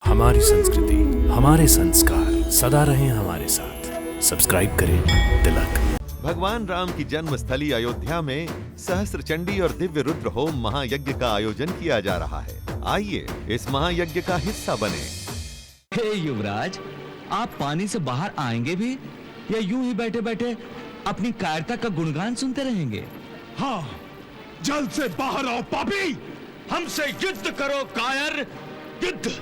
हमारी संस्कृति, हमारे संस्कार सदा रहें हमारे साथ। सब्सक्राइब करें तिलक। भगवान राम की जन्मस्थली अयोध्या में सहस्त्र चंडी और दिव्य रुद्र होम महायज्ञ का आयोजन किया जा रहा है। आइए इस महायज्ञ का हिस्सा बने। हे युवराज, आप पानी से बाहर आएंगे भी या यूं ही बैठे बैठे अपनी कायरता का गुणगान सुनते रहेंगे? हाँ, जल्द से बाहर आओ पापी, हमसे युद्ध करो कायर, युद्ध।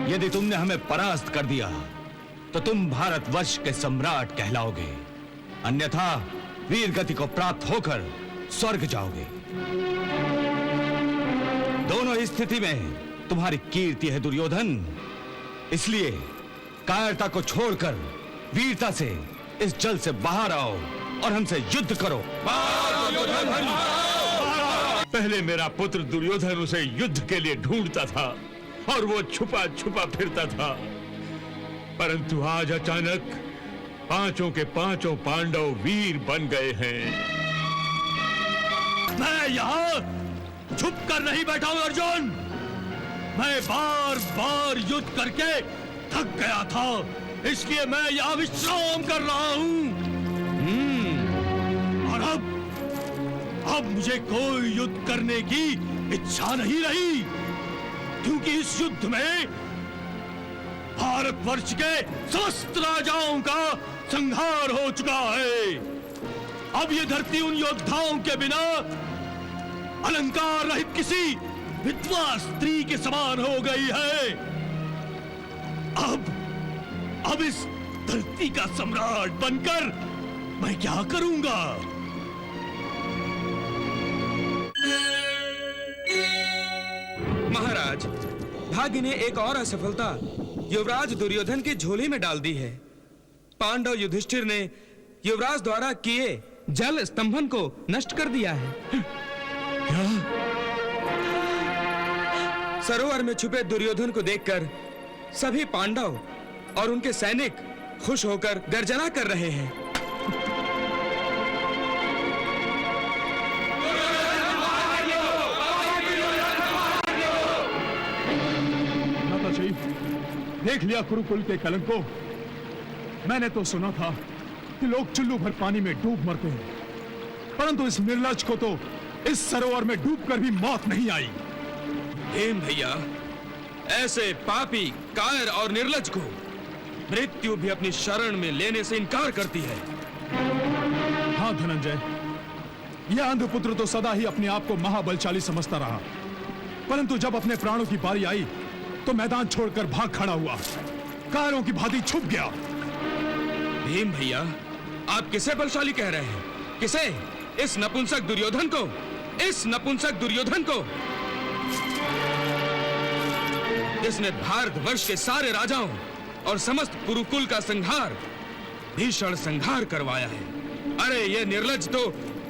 यदि तुमने हमें परास्त कर दिया तो तुम भारतवर्ष के सम्राट कहलाओगे, अन्यथा वीर गति को प्राप्त होकर स्वर्ग जाओगे। दोनों ही स्थिति में तुम्हारी कीर्ति है दुर्योधन, इसलिए कायरता को छोड़कर वीरता से इस जल से बाहर आओ और हमसे युद्ध करो। पहले मेरा पुत्र दुर्योधन उसे युद्ध के लिए ढूंढता था और वो छुपा छुपा फिरता था, परंतु आज अचानक पांचों के पांचों पांडव वीर बन गए हैं। मैं यहाँ छुप कर नहीं बैठा हूं अर्जुन, मैं बार बार युद्ध करके थक गया था, इसलिए मैं यहाँ विश्राम कर रहा हूं। और अब मुझे कोई युद्ध करने की इच्छा नहीं रही, क्योंकि इस युद्ध में भारतवर्ष के समस्त राजाओं का संहार हो चुका है। अब ये धरती उन योद्धाओं के बिना अलंकार रहित किसी विधवा स्त्री के समान हो गई है। अब इस धरती का सम्राट बनकर मैं क्या करूंगा? महाराज, भाग्य ने एक और असफलता युवराज दुर्योधन की झोली में डाल दी है। पांडव युधिष्ठिर ने युवराज द्वारा किए जल स्तंभन को नष्ट कर दिया है। क्या? सरोवर में छुपे दुर्योधन को देखकर सभी पांडव और उनके सैनिक खुश होकर गर्जना कर रहे हैं। देख लिया कुरुकुल के कलंक को। मैंने तो सुना था कि लोग चुल्लू भर पानी में डूब मरते हैं, परंतु इस निर्लज को तो इस सरोवर में डूबकर भी मौत नहीं आई। हेम भैया, ऐसे पापी, कायर और निर्लज को मृत्यु भी अपनी शरण में लेने से इनकार करती है। हाँ धनंजय, यह अंधपुत्र तो सदा ही अपने आप को महाबलशाली समझता रहा, परंतु जब अपने प्राणों की बारी आई तो मैदान छोड़कर भाग खड़ा हुआ, कायरों की भांति छुप गया। भीम भैया, आप किसे बलशाली कह रहे हैं? किसे? इस नपुंसक दुर्योधन को, इस नपुंसक दुर्योधन को, जिसने भारतवर्ष के सारे राजाओं और समस्त कुरुकुल का संहार, भीषण संहार करवाया है। अरे ये निर्लज तो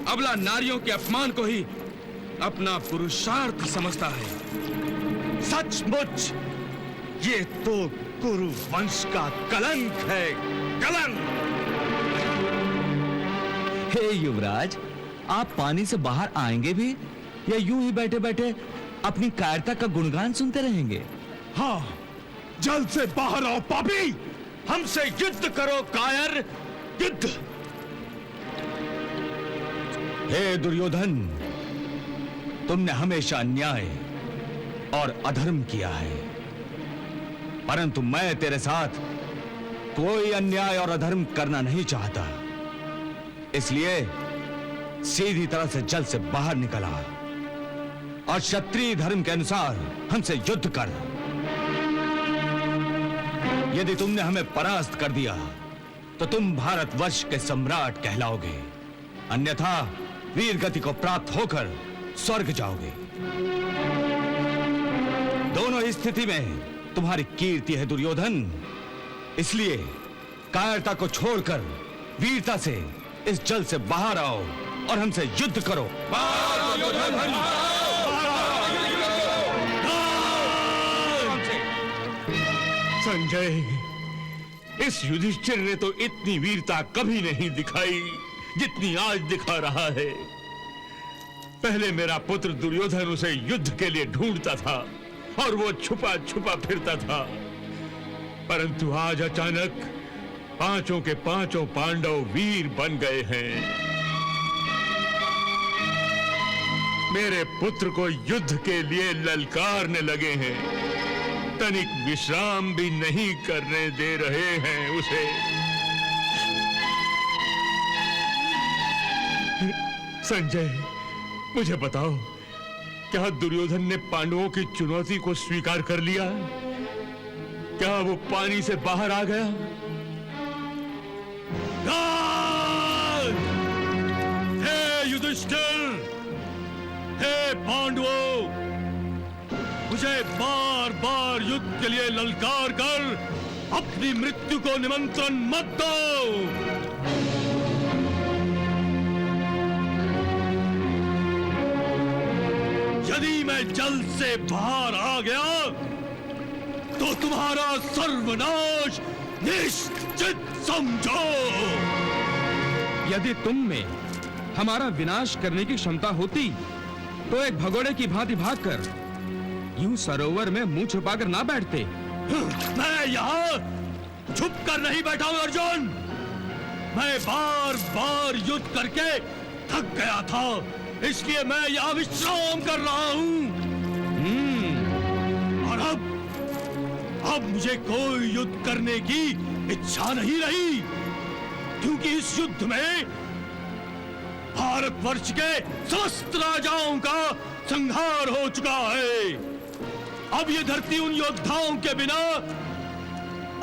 अबला नारियों के अपमान को ही अपना पुरुषार्थ समझता है। सचमुच ये तो कुरु वंश का कलंक है, कलंक। हे युवराज, आप पानी से बाहर आएंगे भी या यूं ही बैठे बैठे अपनी कायरता का गुणगान सुनते रहेंगे? हाँ, जल्द से बाहर आओ पापी, हमसे युद्ध करो कायर, युद्ध। हे दुर्योधन, तुमने हमेशा अन्याय और अधर्म किया है, परंतु मैं तेरे साथ कोई अन्याय और अधर्म करना नहीं चाहता, इसलिए सीधी तरह से जल से बाहर निकला और क्षत्रिय धर्म के अनुसार हमसे युद्ध कर। यदि तुमने हमें परास्त कर दिया तो तुम भारतवर्ष के सम्राट कहलाओगे, अन्यथा वीर गति को प्राप्त होकर स्वर्ग जाओगे। दोनों ही स्थिति में तुम्हारी कीर्ति है दुर्योधन, इसलिए कायरता को छोड़कर वीरता से इस जल से बाहर आओ और हमसे युद्ध करो। संजय, इस युधिष्ठिर ने तो इतनी वीरता कभी नहीं दिखाई जितनी आज दिखा रहा है। पहले मेरा पुत्र दुर्योधन उसे युद्ध के लिए ढूंढता था, और वो छुपा छुपा फिरता था। परंतु आज अचानक पांचों के पांचों पांडव वीर बन गए हैं। मेरे पुत्र को युद्ध के लिए ललकारने लगे हैं। तनिक विश्राम भी नहीं करने दे रहे हैं उसे। संजय, मुझे बताओ, क्या दुर्योधन ने पांडवों की चुनौती को स्वीकार कर लिया? क्या वो पानी से बाहर आ गया? हे युधिष्ठिर, हे पांडवों, मुझे बार बार युद्ध के लिए ललकार कर अपनी मृत्यु को निमंत्रण मत दो। यदि मैं जल से बाहर आ गया तो तुम्हारा सर्वनाश निश्चित समझो। यदि तुम में हमारा विनाश करने की क्षमता होती तो एक भगोड़े की भांति भागकर यूं सरोवर में मुंह छुपाकर ना बैठते। मैं यहाँ छुप कर नहीं बैठा हूं अर्जुन। मैं बार बार युद्ध करके थक गया था, इसलिए मैं यहाँ विश्राम कर रहा हूँ। और अब मुझे कोई युद्ध करने की इच्छा नहीं रही, क्योंकि इस युद्ध में भारतवर्ष के समस्त राजाओं का संहार हो चुका है। अब ये धरती उन योद्धाओं के बिना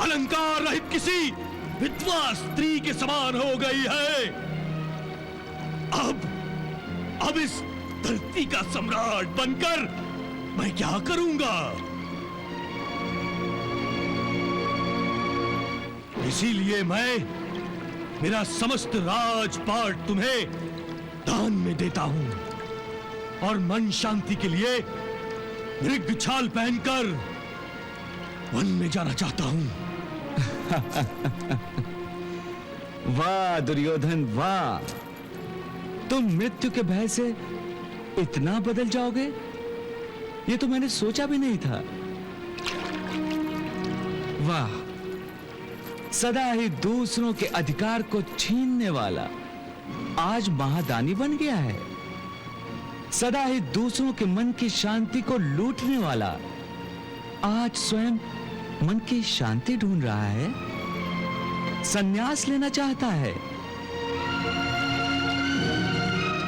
अलंकार रहित किसी विधवा स्त्री के समान हो गई है। अब इस धरती का सम्राट बनकर मैं क्या करूंगा? इसीलिए मैं मेरा समस्त राजपाट तुम्हें दान में देता हूं और मन शांति के लिए मृग छाल पहनकर वन में जाना चाहता हूं। वाह दुर्योधन वाह, तुम मृत्यु के भय से इतना बदल जाओगे, ये तो मैंने सोचा भी नहीं था। वाह, सदा ही दूसरों के अधिकार को छीनने वाला आज महादानी बन गया है। सदा ही दूसरों के मन की शांति को लूटने वाला आज स्वयं मन की शांति ढूंढ रहा है, संन्यास लेना चाहता है।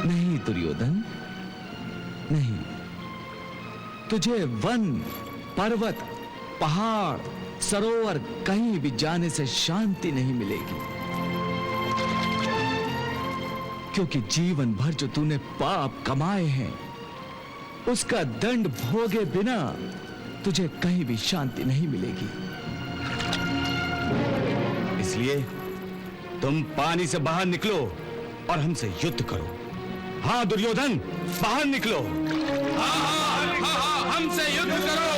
नहीं दुर्योधन, नहीं, तुझे वन, पर्वत, पहाड़, सरोवर कहीं भी जाने से शांति नहीं मिलेगी, क्योंकि जीवन भर जो तूने पाप कमाए हैं उसका दंड भोगे बिना तुझे कहीं भी शांति नहीं मिलेगी। इसलिए तुम पानी से बाहर निकलो और हमसे युद्ध करो। हाँ दुर्योधन, बाहर निकलो। हाँ, हमसे युद्ध करो।